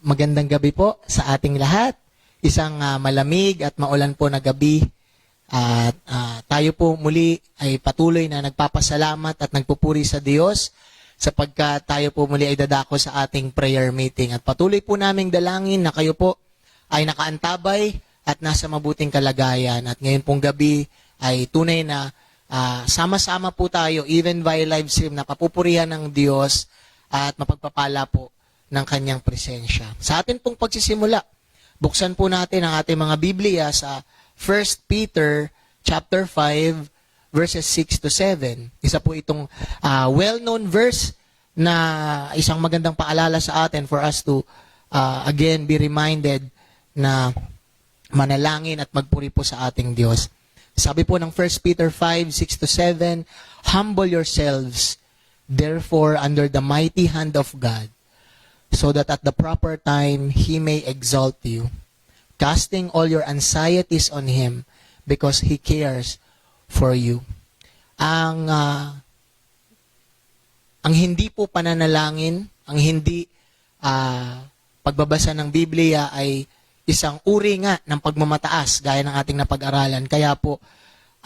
Magandang gabi po sa ating lahat. Isang malamig at maulan po na gabi. At tayo po muli ay patuloy na nagpapasalamat at nagpupuri sa Diyos sapagkat tayo po muli ay dadako sa ating prayer meeting. At patuloy po naming dalangin na kayo po ay nakaantabay at nasa mabuting kalagayan. At ngayon pong gabi ay tunay na sama-sama po tayo even via live stream na papupurihan ng Diyos at mapagpapala po ng kanyang presensya. Sa atin pong pagsisimula, buksan po natin ang ating mga Biblia sa 1 Peter chapter 5 verses 6 to 7. Isa po itong well-known verse na isang magandang paalala sa atin for us to again be reminded na manalangin at magpuri po sa ating Diyos. Sabi po ng 1 Peter 5, 6 to 7, "Humble yourselves, therefore, under the mighty hand of God, so that at the proper time He may exalt you, casting all your anxieties on Him, because He cares for you." Ang hindi po pananalangin, ang hindi pagbabasa ng Biblia ay isang uri nga ng pagmamataas, gaya ng ating napag-aralan. Kaya po,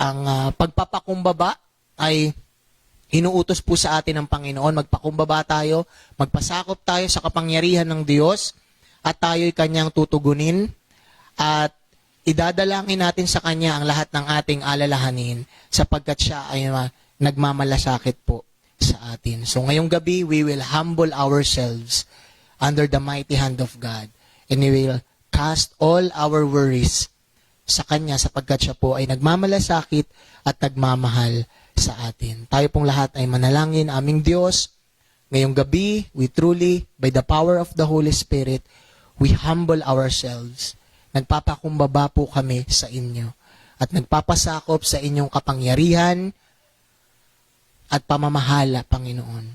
ang pagpapakumbaba ay inuutos po sa atin ng Panginoon. Magpakumbaba tayo, magpasakop tayo sa kapangyarihan ng Diyos, at tayo'y Kanyang tutugunin, at idadalangin natin sa Kanya ang lahat ng ating alalahanin, sapagkat Siya ay nagmamalasakit po sa atin. So ngayong gabi, we will humble ourselves under the mighty hand of God, and we will cast all our worries sa Kanya sapagkat Siya po ay nagmamalasakit at nagmamahal sa atin. Tayo pong lahat ay manalangin. Aming Diyos, ngayong gabi, we truly, by the power of the Holy Spirit, we humble ourselves. Nagpapakumbaba po kami sa inyo at nagpapasakop sa inyong kapangyarihan at pamamahala, Panginoon.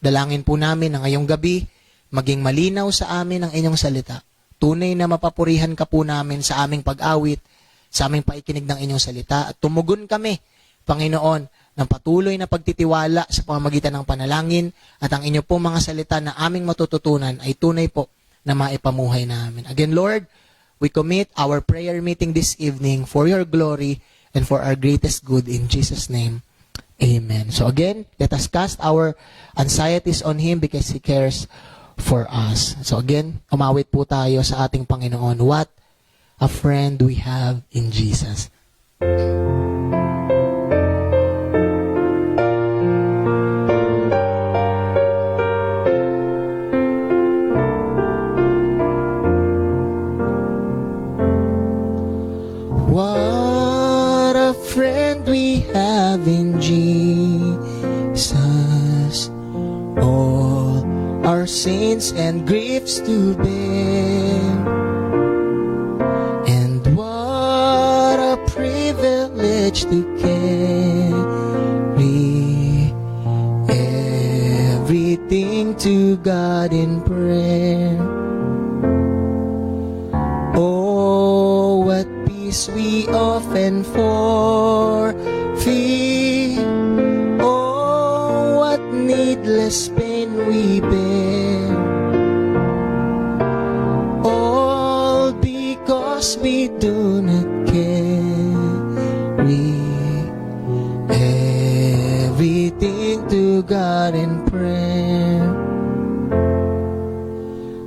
Dalangin po namin na ngayong gabi, maging malinaw sa amin ang inyong salita. Tunay na mapapurihan ka po namin sa aming pag-awit, sa aming paikinig ng inyong salita, at tumugon kami, Panginoon, ng patuloy na pagtitiwala sa pamamagitan ng panalangin, at ang inyo po mga salita na aming matututunan ay tunay po na maipamuhay namin. Again, Lord, we commit our prayer meeting this evening for your glory and for our greatest good in Jesus' name. Amen. So again, let us cast our anxieties on Him because He cares for us. So again, umawit po tayo sa ating Panginoon. What a friend we have in Jesus. What a friend we have in Jesus. All our sins and griefs to bear. And what a privilege to carry everything to God in prayer. Oh, what peace we often forfeit. Oh, what needless pain we bear. All because we do not carry everything to God in prayer.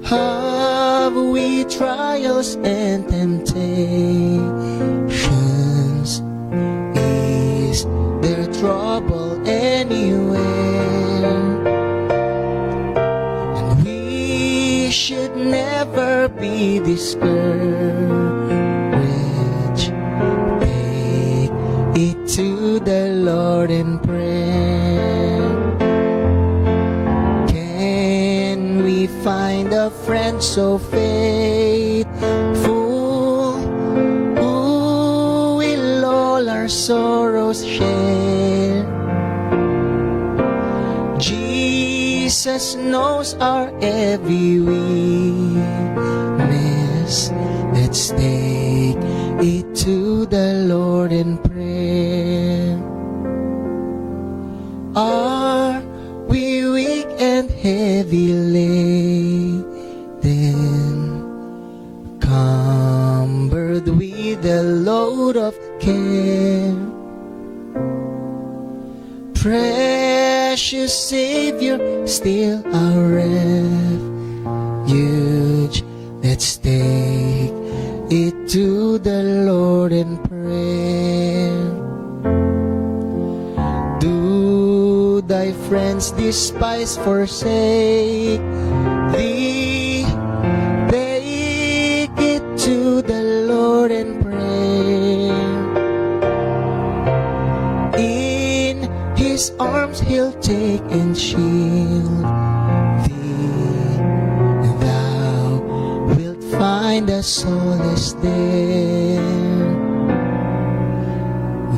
Have we trials and temptations? Is there trouble anywhere? And we should never be discouraged. Take it to the Lord in prayer. Can we find a friend so faithful, who will all our sorrows share? Jesus knows our every weakness. Let's take it to the Lord in prayer. Are we weak and heavy laden? the load of care. Precious Savior, still our refuge. Let's take it to the Lord in prayer. Do thy friends despise, forsake thee? Take it to the Lord in prayer. In His arms He'll take and shield thee. Thou wilt find a solace there.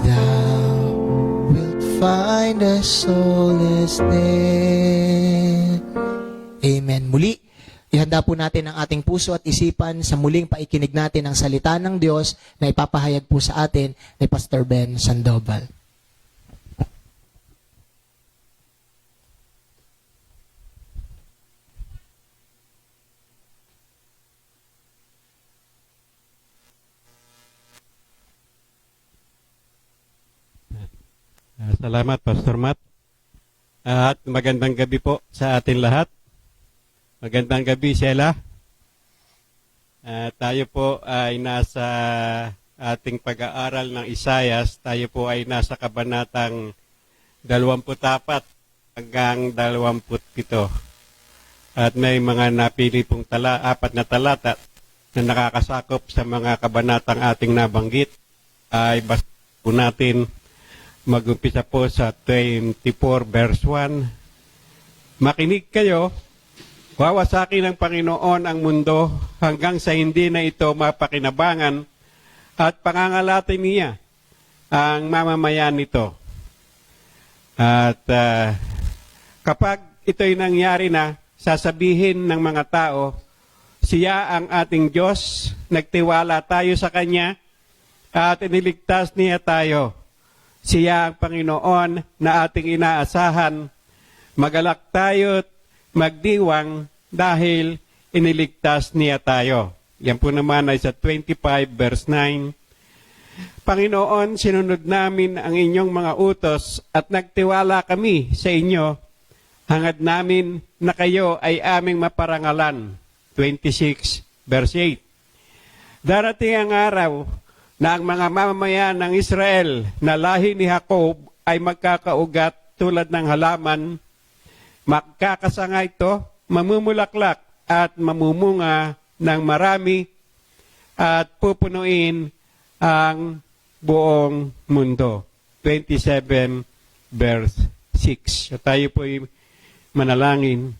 Thou wilt find a solace there. Amen. Muli, ihanda po natin ang ating puso at isipan sa muling paikinig natin ang salita ng Diyos na ipapahayag po sa atin ni Pastor Ben Sandoval. Salamat, Pastor Matt. At magandang gabi po sa atin lahat. Magandang gabi, Sheila. Tayo po ay nasa ating pag-aaral ng Isaias. Tayo po ay nasa kabanatang 24 hanggang 27. At may mga napili pong 4 na talata na nakakasakop sa mga kabanatang ating nabanggit. Ay basta po natin. Mag-umpisa po sa 24 verse 1. Makinig kayo, wawasakin ng Panginoon ang mundo hanggang sa hindi na ito mapakinabangan at pangangalatin niya ang mamamayan nito. At kapag ito'y nangyari na, sasabihin ng mga tao, siya ang ating Diyos, nagtiwala tayo sa Kanya at iniligtas niya tayo. Siya ang Panginoon na ating inaasahan. Magalak tayo't magdiwang dahil iniligtas niya tayo. Yan po naman ay sa 25 verse 9. Panginoon, sinunod namin ang inyong mga utos at nagtiwala kami sa inyo. Hangad namin na kayo ay aming maparangalan. 26 verse 8. Darating ang araw na ang mga mamamayan ng Israel na lahi ni Jacob ay magkakaugat tulad ng halaman. Magkakasanga ito, mamumulaklak at mamumunga ng marami at pupunuin ang buong mundo. 27 verse 6. So tayo po'y manalangin.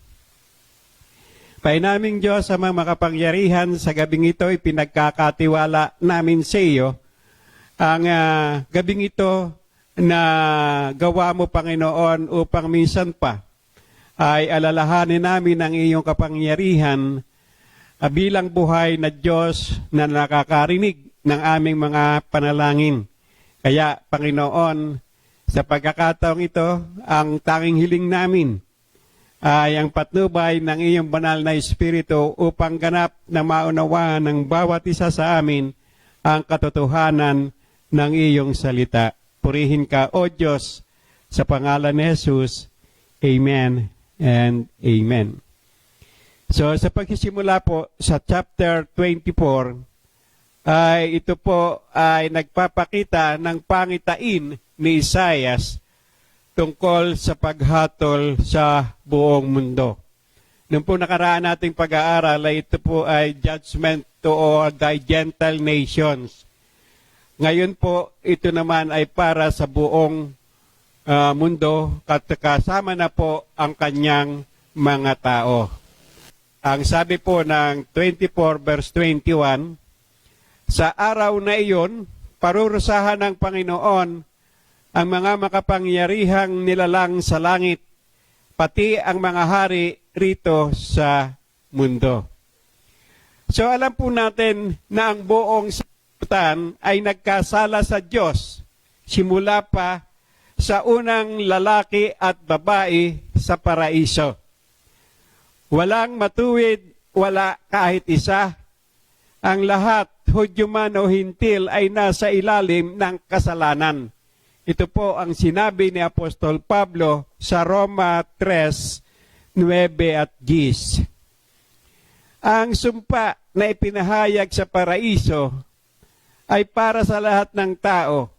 Painaming Diyos sa mga makapangyarihan, sa gabing ito ipinagkakatiwala namin sa iyo. Ang gabing ito na gawa mo, Panginoon, upang minsan pa ay alalahanin namin ang iyong kapangyarihan bilang buhay na Diyos na nakakarinig ng aming mga panalangin. Kaya, Panginoon, sa pagkakataong ito, ang tanging hiling namin ay ang patnubay ng iyong banal na Espiritu upang ganap na maunawaan ng bawat isa sa amin ang katotohanan ng iyong salita. Purihin ka, O Diyos, sa pangalan ni Jesus. Amen and Amen. So sa pagsisimula po sa chapter 24, ay ito po ay nagpapakita ng pangitain ni Isaias tungkol sa paghatol sa buong mundo. Nung po nakaraan nating pag-aaral, ito po ay judgment to all the Gentile nations. Ngayon po, ito naman ay para sa buong mundo, kasama na po ang kanyang mga tao. Ang sabi po ng 24 verse 21, sa araw na iyon, parurusahan ng Panginoon ang mga makapangyarihang nilalang sa langit, pati ang mga hari rito sa mundo. So alam po natin na ang buong sanlibutan ay nagkasala sa Diyos, simula pa sa unang lalaki at babae sa paraiso. Walang matuwid, wala kahit isa. Ang lahat Hudyo man o Hintil ay nasa ilalim ng kasalanan. Ito po ang sinabi ni Apostol Pablo sa Roma 3:9 at 10. Ang sumpa na ipinahayag sa paraiso ay para sa lahat ng tao,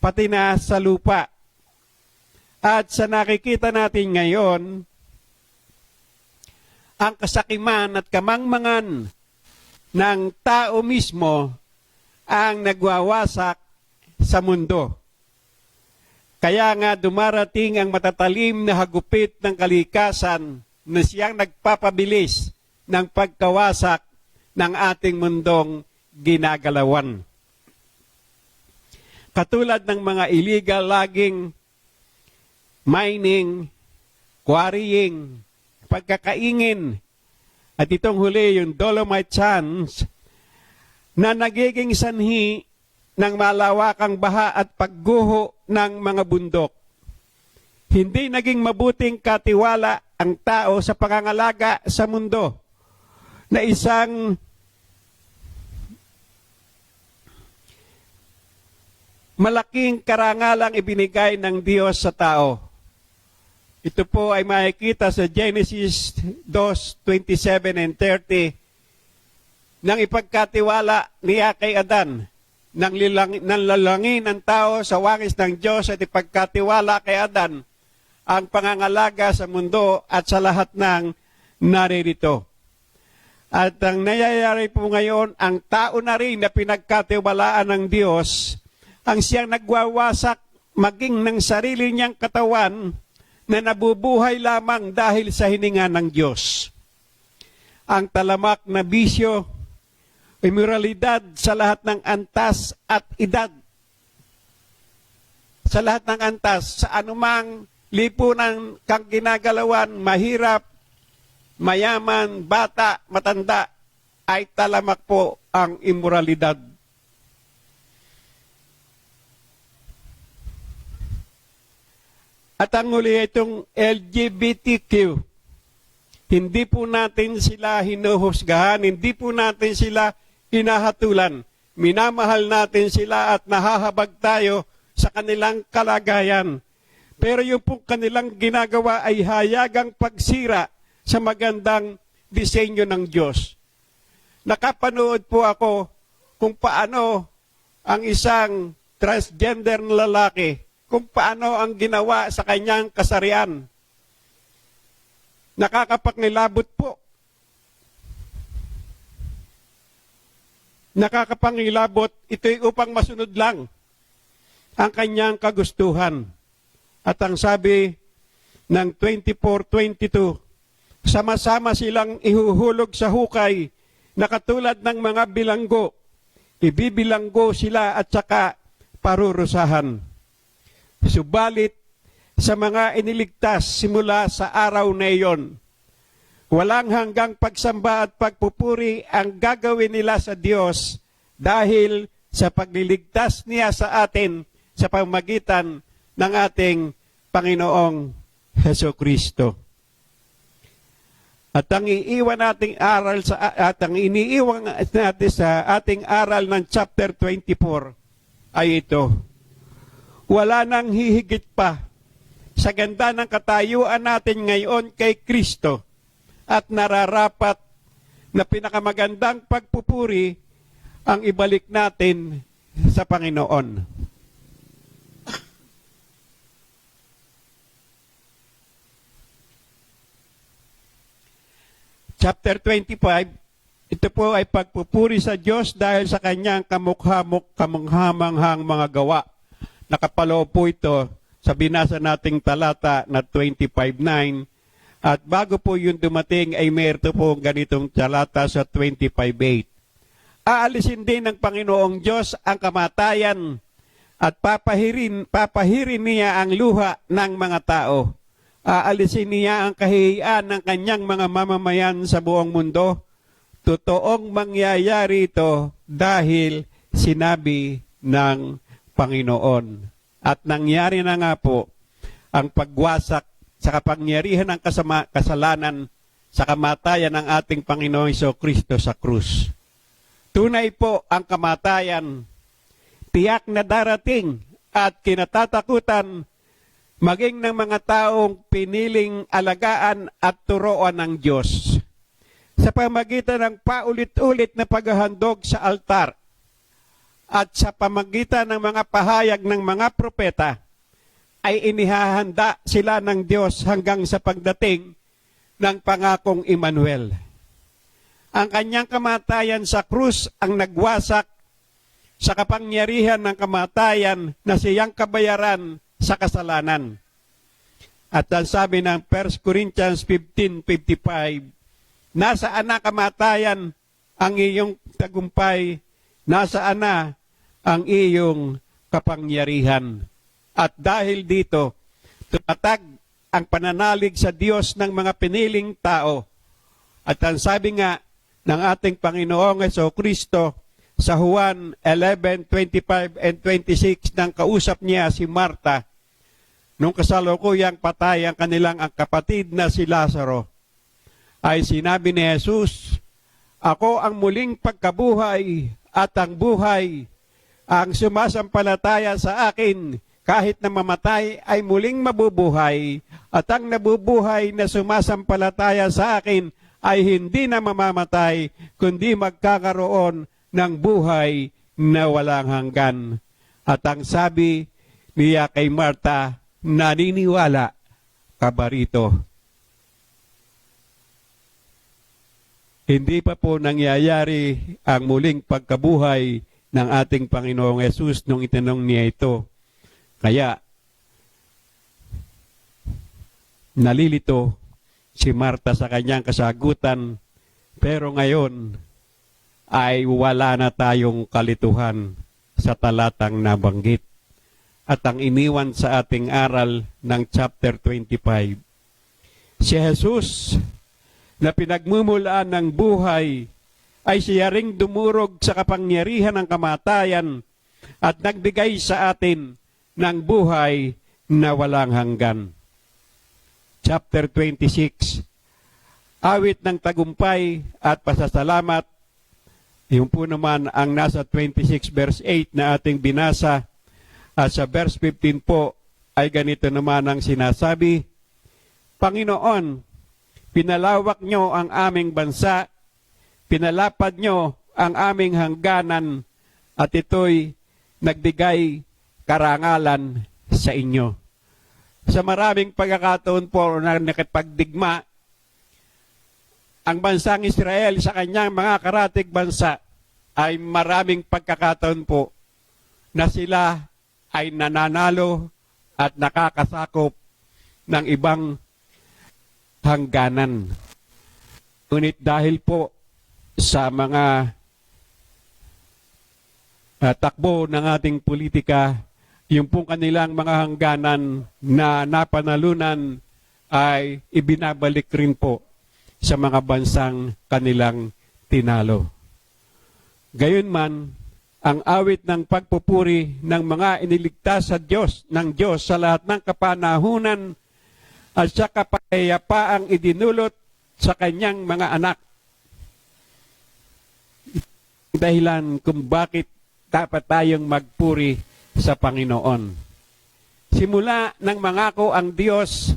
pati na sa lupa. At sa nakikita natin ngayon, ang kasakiman at kamangmangan ng tao mismo ang nagwawasak sa mundo. Kaya nga dumarating ang matatalim na hagupit ng kalikasan na siyang nagpapabilis ng pagkawasak ng ating mundong ginagalawan. Katulad ng mga illegal logging, mining, quarrying, pagkakaingin, at itong huli yung Dolomite Sands na nagiging sanhi ng malawakang baha at pagguho ng mga bundok. Hindi naging mabuting katiwala ang tao sa pangangalaga sa mundo na isang malaking karangalang ibinigay ng Diyos sa tao. Ito po ay makikita sa Genesis 2:27 and 30 nang ipagkatiwala niya kay Adan nang lalangin ng tao sa wangis ng Diyos at ipagkatiwala kay Adan ang pangangalaga sa mundo at sa lahat ng naririto. At ang nangyayari po ngayon, ang tao na rin na pinagkatiwalaan ng Diyos, ang siyang nagwawasak maging ng sarili niyang katawan na nabubuhay lamang dahil sa hininga ng Diyos. Ang talamak na bisyo, immoralidad sa lahat ng antas at edad. Sa lahat ng antas, sa anumang lipunan kang ginagalawan, mahirap, mayaman, bata, matanda, ay talamak po ang immoralidad. At ang huli itong LGBTQ, hindi po natin sila hinuhusgahan, hindi po natin sila hinahatulan. Minamahal natin sila at nahahabag tayo sa kanilang kalagayan. Pero yung po kanilang ginagawa ay hayagang pagsira sa magandang disenyo ng Diyos. Nakapanood po ako kung paano ang isang transgender na lalaki, kung paano ang ginawa sa kanyang kasarian. Nakakapangilabot po. Nakakapangilabot, ito'y upang masunod lang ang kanyang kagustuhan. At ang sabi ng 24:22, sama-sama silang ihuhulog sa hukay na katulad ng mga bilanggo. Ibibilanggo sila at saka parurusahan. Subalit sa mga iniligtas simula sa araw na iyon, walang hanggang pagsamba at pagpupuri ang gagawin nila sa Diyos dahil sa pagliligtas niya sa atin sa pamamagitan ng ating Panginoong Hesukristo. At ang iiwan nating aral ang iniiwan natin sa ating aral ng chapter 24 ay ito. Wala nang hihigit pa sa ganda ng katayuan natin ngayon kay Kristo at nararapat na pinakamagandang pagpupuri ang ibalik natin sa Panginoon. Chapter 25, ito po ay pagpupuri sa Diyos dahil sa kanyang kamukhamanghang mga gawa. Nakapaloob po ito sa binasa nating talata na 25:9. At bago po yung dumating ay mayroon po ganitong talata sa 25:8. Aalisin din ng Panginoong Diyos ang kamatayan at papahirin niya ang luha ng mga tao. Aalisin niya ang kahihiyan ng kanyang mga mamamayan sa buong mundo. Totoong mangyayari ito dahil sinabi ng Panginoon. At nangyari na nga po ang pagwasak sa kapangyarihan ng kasalanan sa kamatayan ng ating Panginoong Jesucristo sa krus. Tunay po ang kamatayan, tiyak na darating at kinatatakutan maging ng mga taong piniling alagaan at turuan ng Diyos. Sa pamagitan ng paulit-ulit na paghahandog sa altar at sa pamagitan ng mga pahayag ng mga propeta, ay inihahanda sila ng Diyos hanggang sa pagdating ng pangakong Emmanuel. Ang kanyang kamatayan sa krus ang nagwasak sa kapangyarihan ng kamatayan na siyang kabayaran sa kasalanan. At ang sabi ng 1 Corinthians 15:55, nasaan na kamatayan ang iyong tagumpay, nasaan na ang iyong kapangyarihan. At dahil dito, tumatag ang pananalig sa Diyos ng mga piniling tao. At ang sabi nga ng ating Panginoong Jesucristo sa Juan 11:25 and 26 nang kausap niya si Marta, nung kasalukuyang patay ang kanilang ang kapatid na si Lazaro, ay sinabi ni Jesus, ako ang muling pagkabuhay at ang buhay. Ang sumasampalataya sa akin, kahit na mamatay ay muling mabubuhay, at ang nabubuhay na sumasampalataya sa akin ay hindi na mamamatay, kundi magkakaroon ng buhay na walang hanggan. At ang sabi niya kay Marta, naniniwala ka ba rito? Hindi pa po nangyayari ang muling pagkabuhay ng ating Panginoong Yesus nung itanong niya ito. Kaya, nalilito si Marta sa kanyang kasagutan, pero ngayon ay wala na tayong kalituhan sa talatang nabanggit. At ang iniwan sa ating aral ng chapter 25, si Jesus na pinagmumulaan ng buhay ay siya ring dumurog sa kapangyarihan ng kamatayan at nagbigay sa atin ng buhay na walang hanggan. Chapter 26, awit ng tagumpay at pasasalamat. Yung po naman ang nasa 26 verse 8 na ating binasa. At sa verse 15 po ay ganito naman ang sinasabi, Panginoon, pinalawak nyo ang aming bansa, pinalapad nyo ang aming hangganan, at ito'y nagbigay karangalan sa inyo. Sa maraming pagkakataon po na nakipagdigma ang bansang Israel sa kanyang mga karatig bansa, ay maraming pagkakataon po na sila ay nananalo at nakakasakop ng ibang hangganan. Ngunit dahil po sa mga takbo ng ating politika, yung pong kanilang mga hangganan na napanalunan ay ibinabalik rin po sa mga bansang kanilang tinalo. Gayunman, ang awit ng pagpupuri ng mga iniligtas sa Diyos, ng Diyos sa lahat ng kapanahunan at sa kapayapaang idinulot sa kanyang mga anak. Dahilan kung bakit dapat tayong magpuri sa Panginoon. Simula nang mangako ang Diyos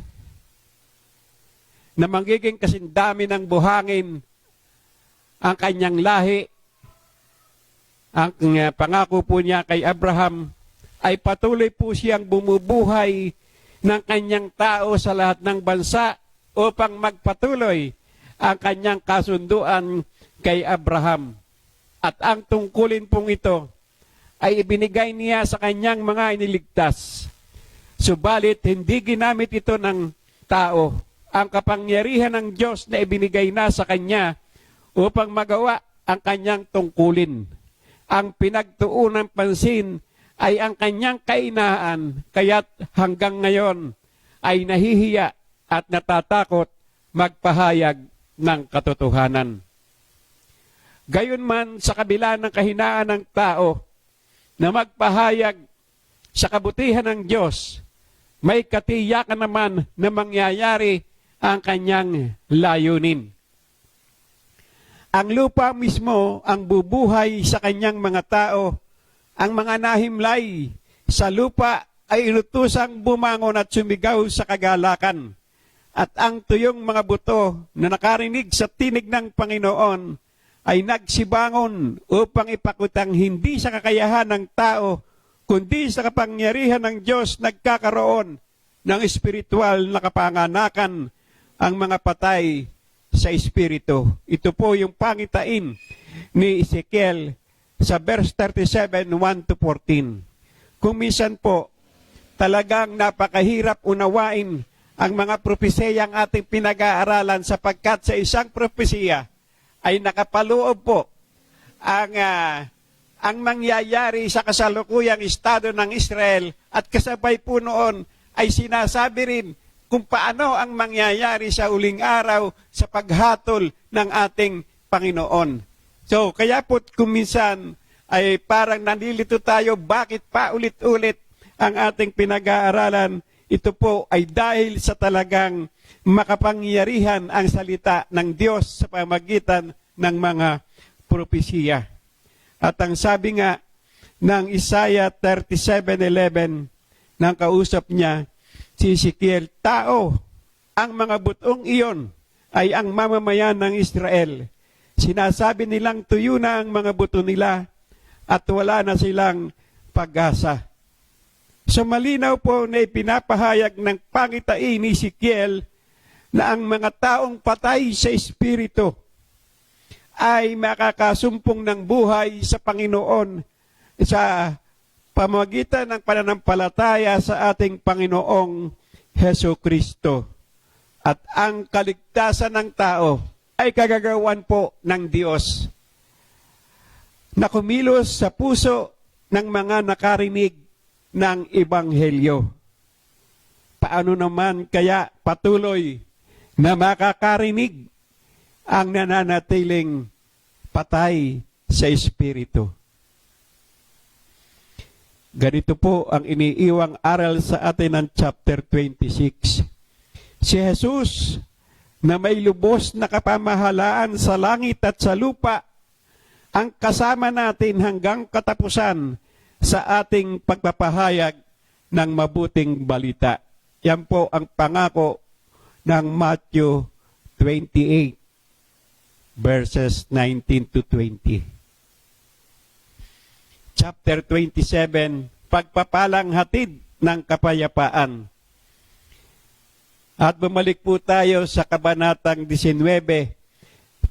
na magiging kasindami ng buhangin ang kanyang lahi, ang pangako po niya kay Abraham ay patuloy po siyang bumubuhay ng kanyang tao sa lahat ng bansa upang magpatuloy ang kanyang kasunduan kay Abraham. At ang tungkulin pong ito ay ibinigay niya sa kanyang mga iniligtas. Subalit hindi ginamit ito ng tao. Ang kapangyarihan ng Diyos na ibinigay na sa kanya upang magawa ang kanyang tungkulin. Ang pinagtuunang pansin ay ang kanyang kainaan, kaya't hanggang ngayon ay nahihiya at natatakot magpahayag ng katotohanan. Gayunman sa kabila ng kahinaan ng tao na magpahayag sa kabutihan ng Diyos, may katiyakan naman na mangyayari ang kanyang layunin. Ang lupa mismo ang bubuhay sa kanyang mga tao. Ang mga nahimlay sa lupa ay inutusang bumangon at sumigaw sa kagalakan. At ang tuyong mga buto na nakarinig sa tinig ng Panginoon ay nagsibangon upang ipakutang hindi sa kakayahan ng tao, kundi sa kapangyarihan ng Diyos nagkakaroon ng espiritual na kapanganakan ang mga patay sa espiritu. Ito po yung pangitain ni Ezekiel sa verse 37, 1-14. Kung minsan po, talagang napakahirap unawain ang mga propesiyang ating pinag-aaralan sapagkat sa isang propesiya ay nakapaloob po ang mangyayari sa kasalukuyang estado ng Israel at kasabay po noon ay sinasabi rin kung paano ang mangyayari sa uling araw sa paghatol ng ating Panginoon. So, kaya po kung minsan ay parang nalilito tayo bakit pa ulit-ulit ang ating pinag-aaralan. Ito po ay dahil sa talagang makapangyarihan ang salita ng Diyos sa pamagitan ng mga propesiya. At ang sabi nga ng Isaiah 37:11 nang kausap niya si Ezekiel, tao, ang mga butong iyon ay ang mamamayan ng Israel. Sinasabi nilang tuyo na ang mga buto nila at wala na silang pag-asa. So malinaw po na ipinapahayag ng pangitain ni Ezekiel na ang mga taong patay sa espiritu ay makakasumpong ng buhay sa Panginoon sa pamamagitan ng pananampalataya sa ating Panginoong Hesukristo. At ang kaligtasan ng tao ay kagagawan po ng Diyos na kumilos sa puso ng mga nakarinig ng Ebanghelyo. Paano naman kaya patuloy na makakarinig ang nananatiling patay sa espiritu? Ganito po ang iniiwang aral sa atin ng chapter 26. Si Jesus na may lubos na kapamahalaan sa langit at sa lupa ang kasama natin hanggang katapusan sa ating pagpapahayag ng mabuting balita. Yan po ang pangako ng Matthew 28, verses 19-20. Chapter 27, pagpapalang hatid ng kapayapaan. At bumalik po tayo sa kabanatang 19,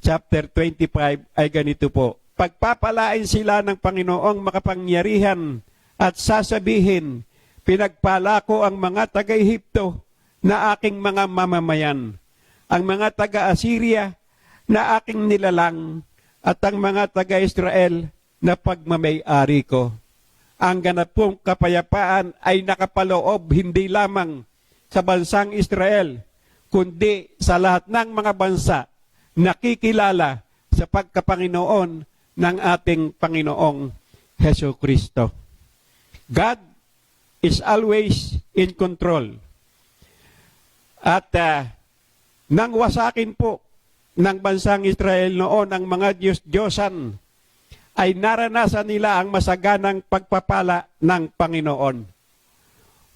chapter 25 ay ganito po. Pagpapalain sila ng Panginoong makapangyarihan at sasabihin, pinagpala ko ang mga taga-Ehipto na aking mga mamamayan, ang mga taga-Assyria na aking nilalang, at ang mga taga-Israel na pagmamay-ari ko. Ang ganap pong kapayapaan ay nakapaloob hindi lamang sa bansang Israel, kundi sa lahat ng mga bansa nakikilala sa pagkapanginoon ng ating Panginoong Hesukristo. God is always in control. At nang wasakin po ng bansang Israel noon ang mga Diyos-Diyosan, ay naranasan nila ang masaganang pagpapala ng Panginoon.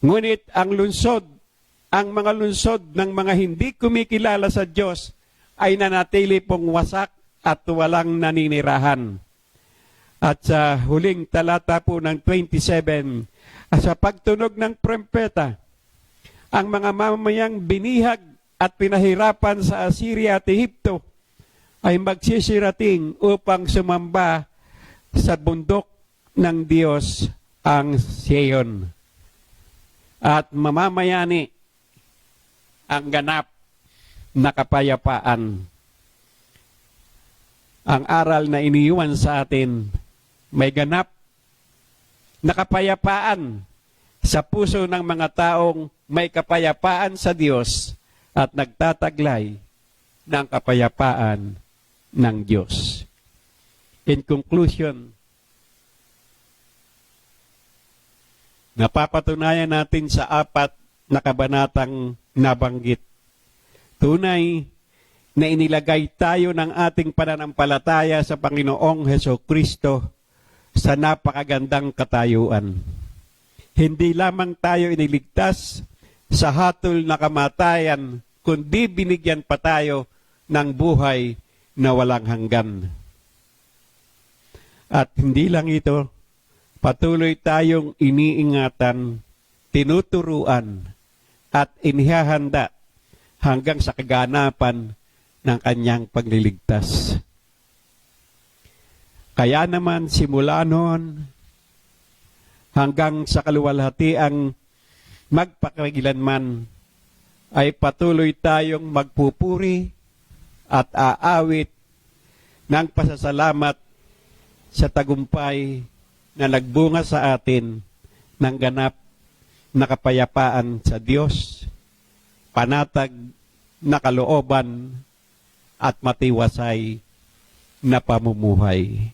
Ngunit ang mga lungsod ng mga hindi kumikilala sa Diyos ay nanatili pong wasak at walang naninirahan. At sa huling talata po ng 27, sa pagtunog ng trumpeta, ang mga mamamayang binihag at pinahirapan sa Assyria at Ehipto ay magsisirating upang sumamba sa bundok ng Diyos ang Sion. At mamamayani ang ganap na kapayapaan. Ang aral na iniiwan sa atin, may ganap na kapayapaan sa puso ng mga taong may kapayapaan sa Diyos at nagtataglay ng kapayapaan ng Diyos. In conclusion, napapatunayan natin sa 4 na kabanatang nabanggit. Tunay na inilagay tayo ng ating pananampalataya sa Panginoong Hesukristo sa napakagandang katayuan. Hindi lamang tayo iniligtas sa hatol na kamatayan, kundi binigyan pa tayo ng buhay na walang hanggan. At hindi lang ito, patuloy tayong iniingatan, tinuturuan, at inihahanda hanggang sa kaganapan ng kanyang pagliligtas. Kaya naman simula noon hanggang sa kaluwalhatiang magpakailanman ay patuloy tayong magpupuri at aawit ng pasasalamat sa tagumpay na nagbunga sa atin ng ganap na kapayapaan sa Diyos, panatag na kalooban at matiwasay na pamumuhay.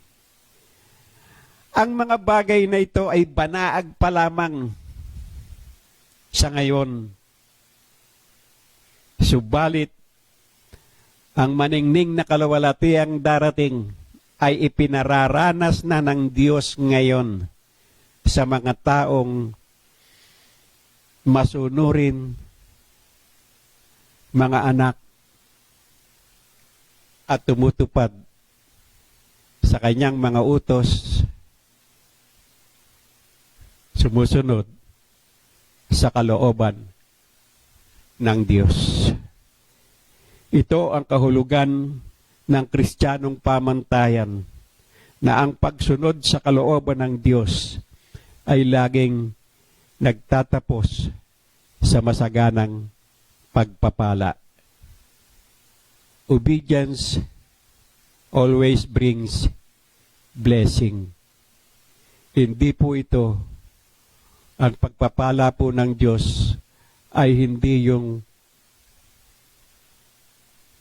Ang mga bagay na ito ay banaag pa lamang sa ngayon. Subalit, ang maningning na kaluwalhatiang darating ay ipinararanas na ng Diyos ngayon sa mga taong masunurin, mga anak, at tumutupad sa kanyang mga utos, sumusunod sa kalooban ng Diyos. Ito ang kahulugan ng Kristiyanong pamantayan, na ang pagsunod sa kalooban ng Diyos ay laging nagtatapos sa masaganang pagpapala. Obedience always brings blessing. Hindi po ito, ang pagpapala po ng Diyos ay hindi yung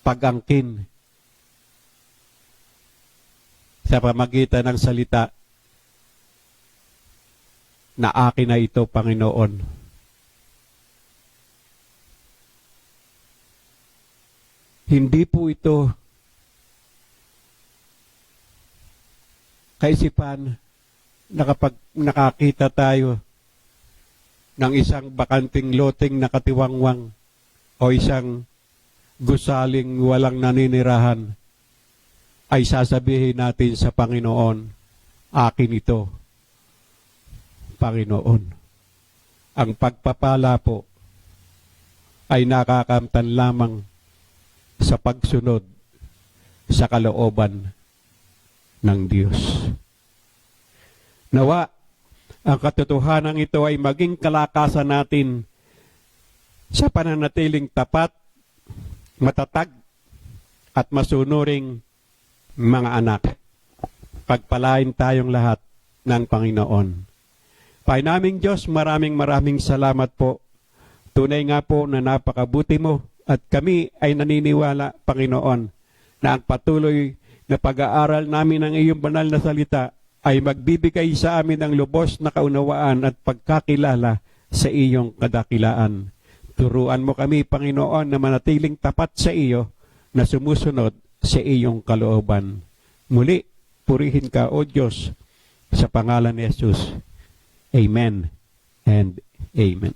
pag-angkin sa pamagitan ng salita na akin na ito, Panginoon. Hindi po ito kaisipan na kapag nakakita tayo ng isang bakanting loting na katiwangwang o isang gusaling walang naninirahan, ay sasabihin natin sa Panginoon, akin ito, Panginoon. Ang pagpapala po ay nakakamtan lamang sa pagsunod sa kalooban ng Diyos. Nawa, ang katotohanan ito ay maging kalakasan natin sa pananatiling tapat, matatag, at masunuring mga anak. Pagpalain tayong lahat ng Panginoon. Pai naming Diyos, maraming salamat po. Tunay nga po na napakabuti mo at kami ay naniniwala, Panginoon, na ang patuloy na pag-aaral namin ng iyong banal na salita ay magbibigay sa amin ng lubos na kaunawaan at pagkakilala sa iyong kadakilaan. Turuan mo kami, Panginoon, na manatiling tapat sa iyo na sumusunod sa iyong kalooban. Muli, purihin ka, O Diyos, sa pangalan ni Jesus. Amen and Amen.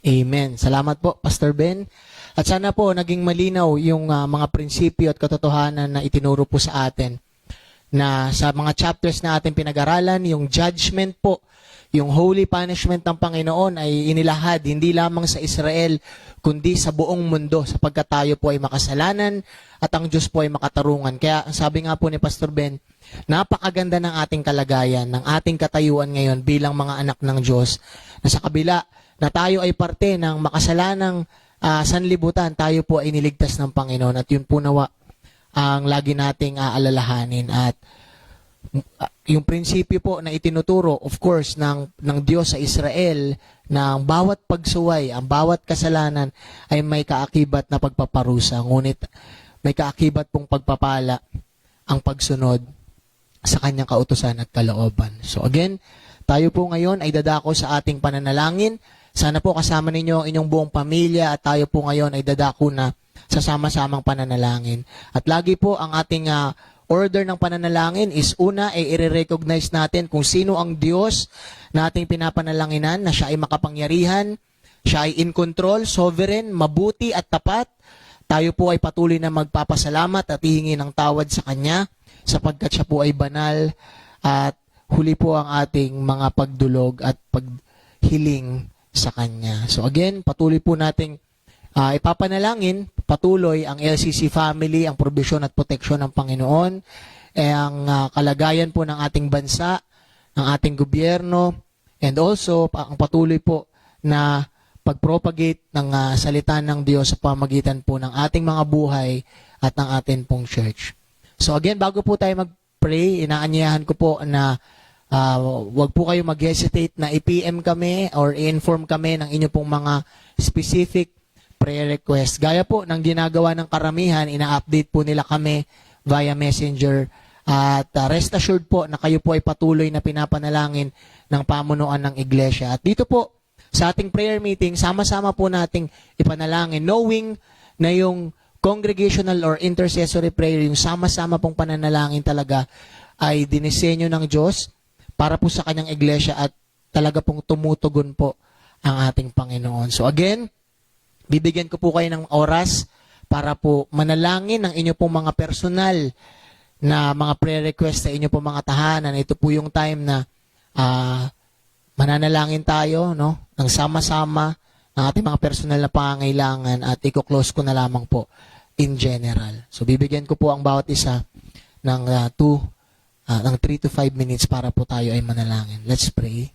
Amen. Salamat po, Pastor Ben. At sana po naging malinaw yung mga prinsipyo at katotohanan na itinuro po sa atin. Na sa mga chapters na ating pinag-aralan, yung judgment po, yung holy punishment ng Panginoon ay inilahad hindi lamang sa Israel, kundi sa buong mundo sapagkat tayo po ay makasalanan at ang Diyos po ay makatarungan. Kaya sabi nga po ni Pastor Ben, napakaganda ng ating kalagayan, ng ating katayuan ngayon bilang mga anak ng Diyos, na sa kabila na tayo ay parte ng makasalanang sanlibutan, tayo po ay niligtas ng Panginoon at yun po nawa ang lagi nating aalalahanin. At yung prinsipyo po na itinuturo, of course, ng Diyos sa Israel, na ang bawat pagsuway, ang bawat kasalanan ay may kaakibat na pagpaparusa. Ngunit may kaakibat pong pagpapala ang pagsunod sa kanyang kautusan at kalooban. So again, tayo po ngayon ay dadako sa ating pananalangin Sana po kasama ninyo ang inyong buong pamilya at tayo po ngayon ay dadako na sa sama-samang pananalangin. At lagi po ang ating order ng pananalangin is una ay i-recognize natin kung sino ang Diyos na ating pinapanalanginan, na siya ay makapangyarihan, siya ay in control, sovereign, mabuti at tapat. Tayo po ay patuloy na magpapasalamat at hihingi ng tawad sa Kanya sapagkat siya po ay banal, at huli po ang ating mga pagdulog at paghiling sa Kanya. So again, patuloy po nating ipapanalangin patuloy ang LCC family, ang probisyon at proteksyon ng Panginoon, ang kalagayan po ng ating bansa, ng ating gobyerno, and also ang patuloy po na pag-propagate ng salita ng Diyos sa pamagitan po ng ating mga buhay at ng ating pong church. So again, bago po tayo mag-pray, inaanyayahan ko po na wag po kayo mag-hesitate na i-PM kami or i-inform kami ng inyo pong mga specific prayer request. Gaya po ng ginagawa ng karamihan, ina-update po nila kami via messenger. At rest assured po na kayo po ay patuloy na pinapanalangin ng pamunuan ng iglesia. At dito po, sa ating prayer meeting, sama-sama po nating ipanalangin, knowing na yung congregational or intercessory prayer, yung sama-sama pong pananalangin talaga ay dinisenyo ng Diyos para po sa kanyang iglesia at talaga pong tumutugon po ang ating Panginoon. So again, bibigyan ko po kayo ng oras para po manalangin ng inyo pong mga personal na mga prayer request sa inyo pong mga tahanan. Ito po yung time na mananalangin tayo, no? Ng sama-sama ng ating mga personal na pangangailangan, at i-close ko na lamang po in general. So bibigyan ko po ang bawat isa ng 3 to 5 minutes para po tayo ay manalangin. Let's pray.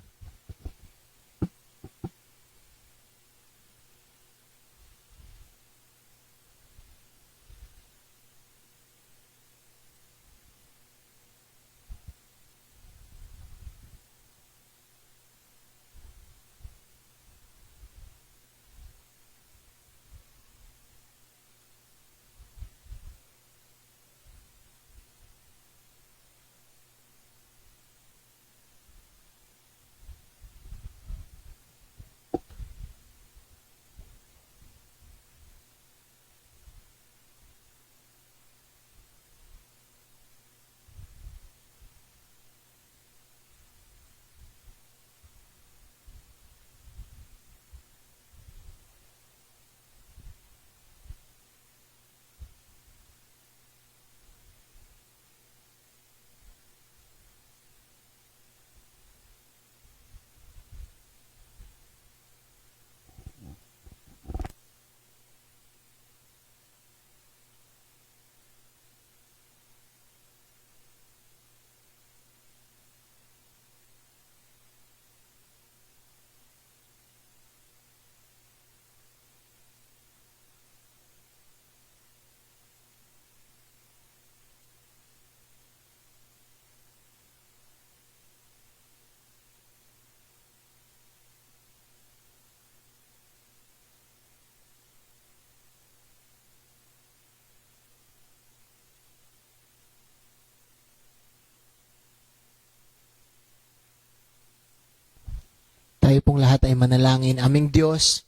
Tayo pong lahat ay manalangin. Aming Diyos,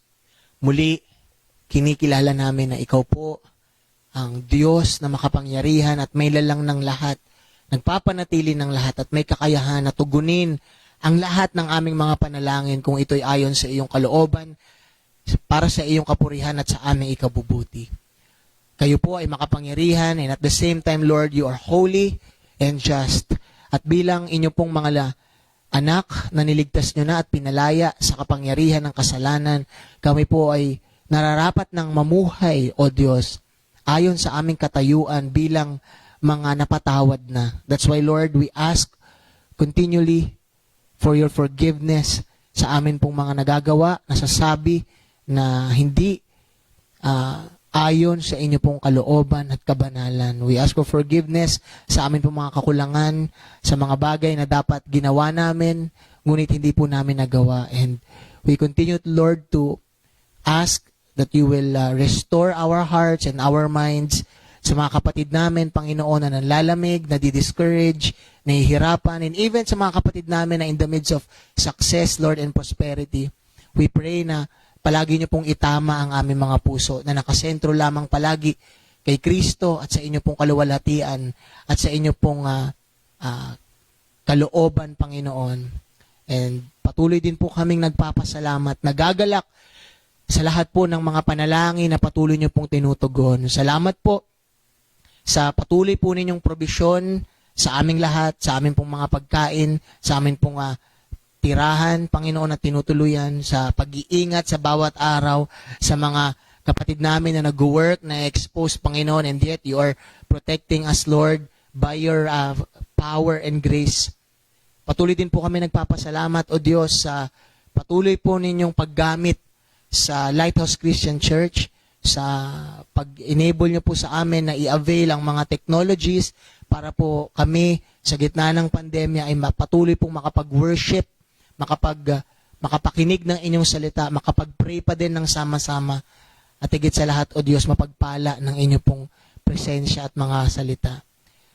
muli, kinikilala namin na Ikaw po ang Diyos na makapangyarihan at may lalang ng lahat, nagpapanatili ng lahat at may kakayahan na tugunin ang lahat ng aming mga panalangin kung ito'y ayon sa iyong kalooban, para sa iyong kapurihan at sa aming ikabubuti. Kayo po ay makapangyarihan, and at the same time, Lord, you are holy and just. At bilang inyo pong mga anak na niligtas nyo na at pinalaya sa kapangyarihan ng kasalanan, kami po ay nararapat ng mamuhay, O Diyos, ayon sa aming katayuan bilang mga napatawad na. That's why, Lord, we ask continually for your forgiveness sa amin pong mga nagagawa, nasasabi na hindi ayon sa inyo pong kalooban at kabanalan. We ask for forgiveness sa amin pong mga kakulangan, sa mga bagay na dapat ginawa namin, ngunit hindi po namin nagawa. And we continue, Lord, to ask that you will restore our hearts and our minds sa mga kapatid namin, Panginoon, na nanlalamig, na di-discourage, nahihirapan, and even sa mga kapatid namin na in the midst of success, Lord, and prosperity. We pray na palagi niyo pong itama ang aming mga puso na nakasentro lamang palagi kay Kristo at sa inyo pong kaluwalhatian at sa inyo pong kalooban, Panginoon. And patuloy din po kaming nagpapasalamat, nagagalak sa lahat po ng mga panalangin na patuloy niyo pong tinutugon. Salamat po sa patuloy po ninyong probisyon sa aming lahat, sa aming pong mga pagkain, sa aming pong tirahan, Panginoon, at tinutuluyan, sa pag-iingat sa bawat araw, sa mga kapatid namin na nag-work, na expose, Panginoon, and yet you are protecting us, Lord, by your power and grace. Patuloy din po kami nagpapasalamat, O Diyos, sa patuloy po ninyong paggamit sa Lighthouse Christian Church, sa pag-enable niyo po sa amin na i-avail ang mga technologies para po kami sa gitna ng pandemya ay patuloy pong makapag-worship, makapakinig ng inyong salita, makapag-pray pa din ng sama-sama, at higit sa lahat, O Diyos, mapagpala ng inyong pong presensya at mga salita.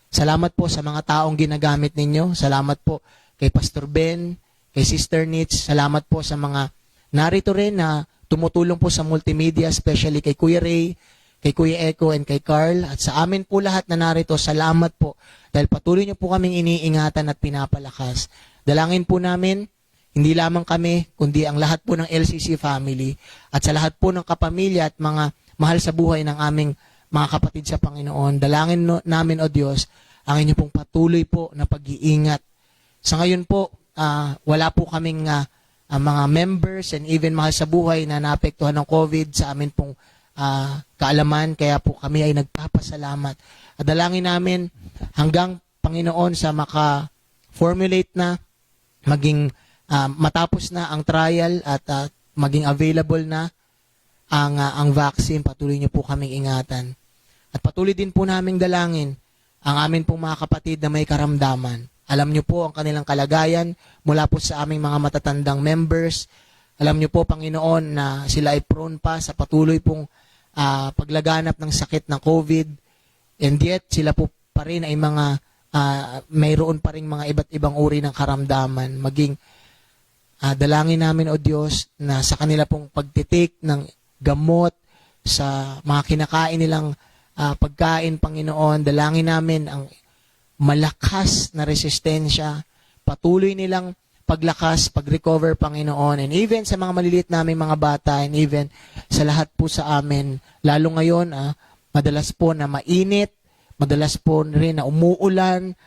Salamat po sa mga taong ginagamit ninyo. Salamat po kay Pastor Ben, kay Sister Nitz. Salamat po sa mga narito rin na tumutulong po sa multimedia, especially kay Kuya Ray, kay Kuya Echo, and kay Carl. At sa amin po lahat na narito, salamat po dahil patuloy niyo po kaming iniingatan at pinapalakas. Dalangin po namin, hindi lamang kami, kundi ang lahat po ng LCC family at sa lahat po ng kapamilya at mga mahal sa buhay ng aming mga kapatid sa Panginoon. Dalangin namin, O Diyos, ang inyo pong patuloy po na pag-iingat. Sa ngayon po, wala po kaming mga members and even mahal sa buhay na naapektuhan ng COVID sa amin pong kaalaman, kaya po kami ay nagpapasalamat. At dalangin namin hanggang, Panginoon, sa maka-formulate na, maging matapos na ang trial at maging available na ang vaccine, patuloy niyo po kaming ingatan. At patuloy din po naming dalangin ang amin pong mga kapatid na may karamdaman. Alam niyo po ang kanilang kalagayan mula po sa aming mga matatandang members. Alam niyo po, Panginoon, na sila ay prone pa sa patuloy pong paglaganap ng sakit ng COVID. And yet, sila po pa rin ay mayroon pa rin mga iba't ibang uri ng karamdaman. Maging dalangin namin, O Diyos, na sa kanila pong pagtitik ng gamot, sa mga kinakain nilang pagkain, Panginoon, dalangin namin ang malakas na resistensya, patuloy nilang paglakas, pag-recover, Panginoon, and even sa mga maliliit namin mga bata, and even sa lahat po sa amin, lalo ngayon, madalas po na mainit, madalas po rin na umuulan,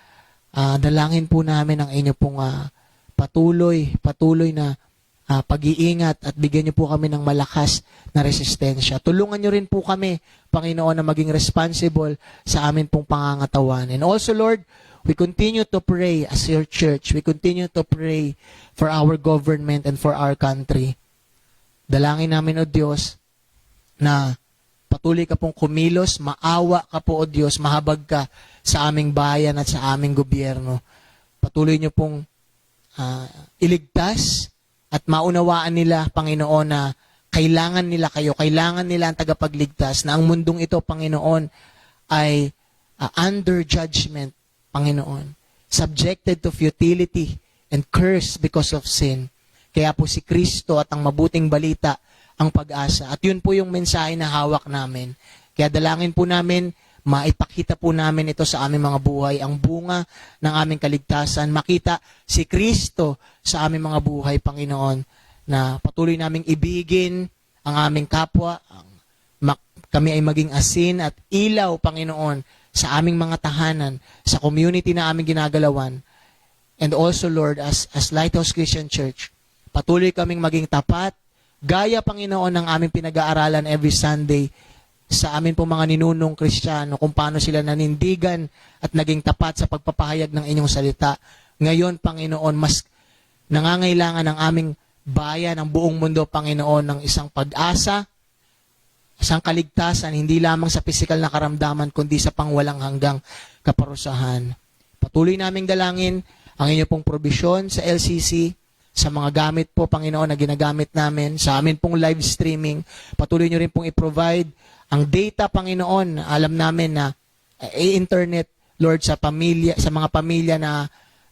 dalangin po namin ang inyo pong patuloy na pag-iingat at bigyan niyo po kami ng malakas na resistensya. Tulungan niyo rin po kami, Panginoon, na maging responsible sa amin pong pangangatawan. And also, Lord, we continue to pray as your church. We continue to pray for our government and for our country. Dalangin namin, O Diyos, na patuloy ka pong kumilos, maawa ka po, O Diyos, mahabag ka sa aming bayan at sa aming gobyerno. Patuloy niyo pong iligtas at maunawaan nila, Panginoon, na kailangan nila kayo, kailangan nila ang tagapagligtas, na ang mundong ito, Panginoon, ay under judgment, Panginoon, subjected to futility and cursed because of sin. Kaya po si Kristo at ang mabuting balita ang pag-asa. At yun po yung mensahe na hawak namin. Kaya dalangin po namin, maipakita po namin ito sa aming mga buhay, ang bunga ng aming kaligtasan, makita si Kristo sa aming mga buhay, Panginoon, na patuloy naming ibigin ang aming kapwa, kami ay maging asin at ilaw, Panginoon, sa aming mga tahanan, sa community na aming ginagalawan. And also, Lord, as Lighthouse Christian Church, patuloy kaming maging tapat, gaya, Panginoon, ng aming pinag-aaralan every Sunday, sa amin po mga ninunong Kristiyano, kung paano sila nanindigan at naging tapat sa pagpapahayag ng inyong salita. Ngayon, Panginoon, mas nangangailangan ng aming bayan, ang buong mundo, Panginoon, ng isang pag-asa, isang kaligtasan, hindi lamang sa pisikal na karamdaman, kundi sa pangwalang hanggang kaparusahan. Patuloy naming dalangin ang inyo pong probisyon sa LCC, sa mga gamit po, Panginoon, na ginagamit namin, sa amin pong live streaming. Patuloy nyo rin pong i-provide ang data, Panginoon. Alam namin na internet, Lord, sa pamilya, sa mga pamilya na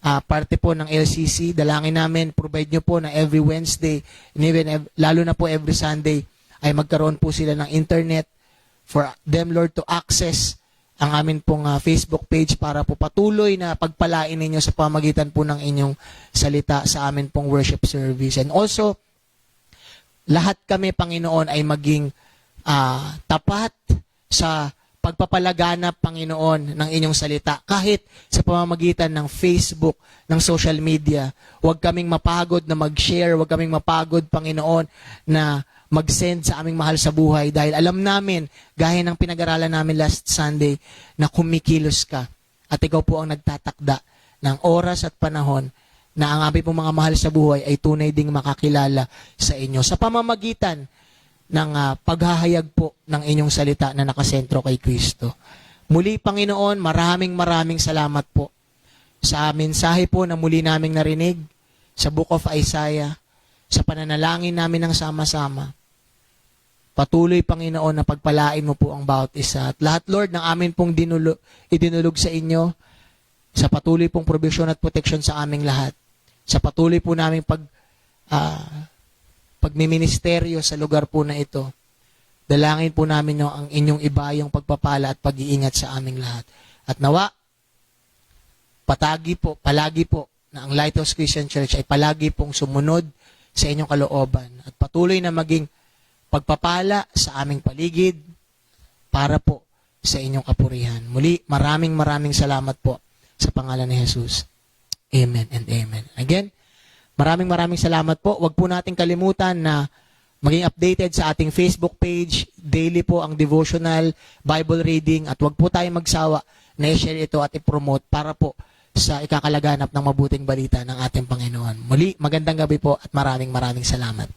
parte po ng LCC. Dalangin namin, provide nyo po na every Wednesday, and even lalo na po every Sunday, ay magkaroon po sila ng internet for them, Lord, to access ang amin pong Facebook page para po patuloy na pagpalain ninyo sa pamagitan po ng inyong salita sa amin pong worship service. And also, lahat kami, Panginoon, ay maging tapat sa pagpapalaganap, Panginoon, ng inyong salita. Kahit sa pamamagitan ng Facebook, ng social media, huwag kaming mapagod na mag-share, huwag kaming mapagod, Panginoon, na mag-send sa aming mahal sa buhay dahil alam namin, gaya ng pinag-aralan namin last Sunday, na kumikilos ka at ikaw po ang nagtatakda ng oras at panahon na ang aming pong mga mahal sa buhay ay tunay ding makakilala sa inyo sa pamamagitan ng paghahayag po ng inyong salita na nakasentro kay Kristo. Muli, Panginoon, maraming salamat po sa mensahe po na muli naming narinig sa Book of Isaiah, sa pananalangin namin ng sama-sama. Patuloy, Panginoon, na pagpalain mo po ang bawat isa. At lahat, Lord, ng amin pong idinulog sa inyo, sa patuloy pong provision at protection sa aming lahat, sa patuloy po naming pagmiministeryo sa lugar po na ito, dalangin po namin ang inyong ibayong pagpapala at pag-iingat sa aming lahat. At nawa, palagi po, na ang Lighthouse Christian Church ay palagi pong sumunod sa inyong kalooban at patuloy na maging pagpapala sa aming paligid para po sa inyong kapurihan. Muli, maraming salamat po sa pangalan ni Jesus. Amen and amen. Again, maraming salamat po. Huwag po nating kalimutan na maging updated sa ating Facebook page. Daily po ang devotional, Bible reading, at huwag po tayong magsawa na i-share ito at i-promote para po sa ikakalaganap ng mabuting balita ng ating Panginoon. Muli, magandang gabi po at maraming salamat.